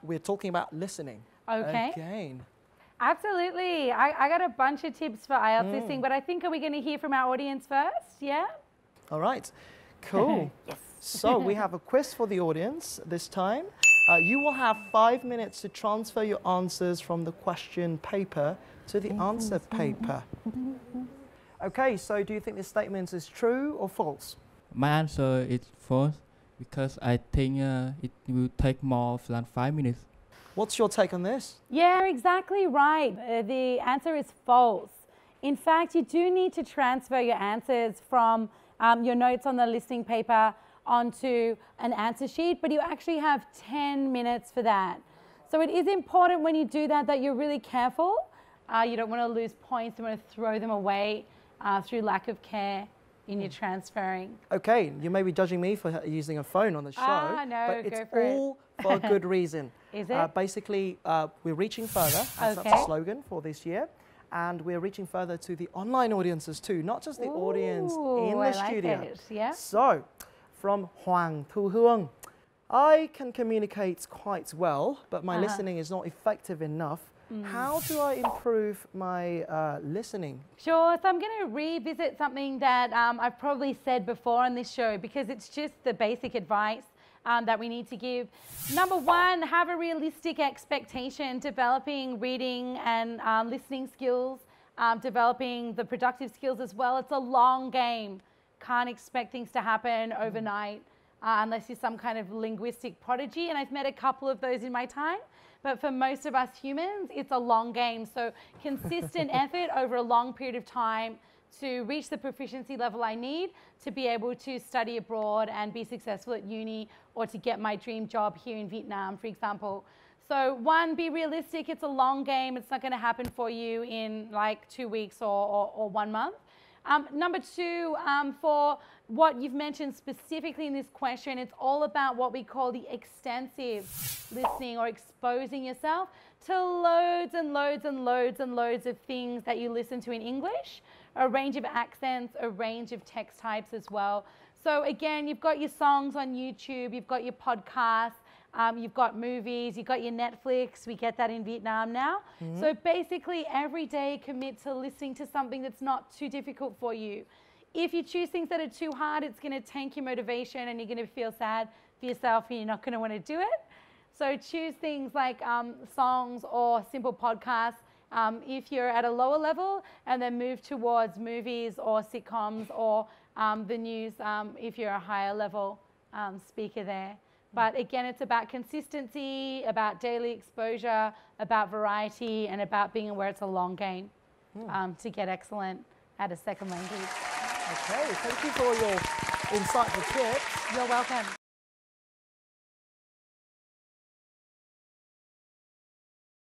we're talking about listening. Okay. Again. Absolutely. I got a bunch of tips for IELTS listening, but I think are we going to hear from our audience first? Yeah? All right. Cool. Yes. So we have a quiz for the audience this time. You will have 5 minutes to transfer your answers from the question paper to the answer paper. Okay, so do you think this statement is true or false? My answer is false because I think it will take more than 5 minutes. What's your take on this? Yeah, exactly right. The answer is false. In fact, you do need to transfer your answers from your notes on the listening paper onto an answer sheet, but you actually have 10 minutes for that. So it is important when you do that you're really careful. You don't want to lose points, you want to throw them away through lack of care in your transferring. Okay, you may be judging me for using a phone on the show, no, but it's go for all for a good reason. Is it? Basically, we're reaching further. That's the slogan for this year. And we're reaching further to the online audiences too, not just the audience in the studio. It. Yeah. So, from Hoàng Thu Hương, I can communicate quite well, but my listening is not effective enough. How do I improve my listening? Sure, so I'm going to revisit something that I've probably said before on this show because it's just the basic advice that we need to give. Number one, have a realistic expectation, developing reading and listening skills, developing the productive skills as well. It's a long game. Can't expect things to happen overnight unless you're some kind of linguistic prodigy, and I've met a couple of those in my time. But for most of us humans, it's a long game. So consistent effort over a long period of time to reach the proficiency level I need to be able to study abroad and be successful at uni or to get my dream job here in Vietnam, for example. So one, be realistic. It's a long game. It's not going to happen for you in like 2 weeks or 1 month. Number two, for what you've mentioned specifically in this question, it's all about what we call the extensive listening or exposing yourself to loads and loads and loads and loads of things that you listen to in English, a range of accents, a range of text types as well. So again, you've got your songs on YouTube, you've got your podcasts, you've got movies, you've got your Netflix. We get that in Vietnam now. So basically every day commit to listening to something that's not too difficult for you. If you choose things that are too hard, it's going to tank your motivation and you're going to feel sad for yourself and you're not going to want to do it. So choose things like songs or simple podcasts if you're at a lower level, and then move towards movies or sitcoms or the news if you're a higher level speaker there. But again, it's about consistency, about daily exposure, about variety, and about being aware it's a long game to get excellent at a second language. Okay, thank you for your insightful tips. You're welcome.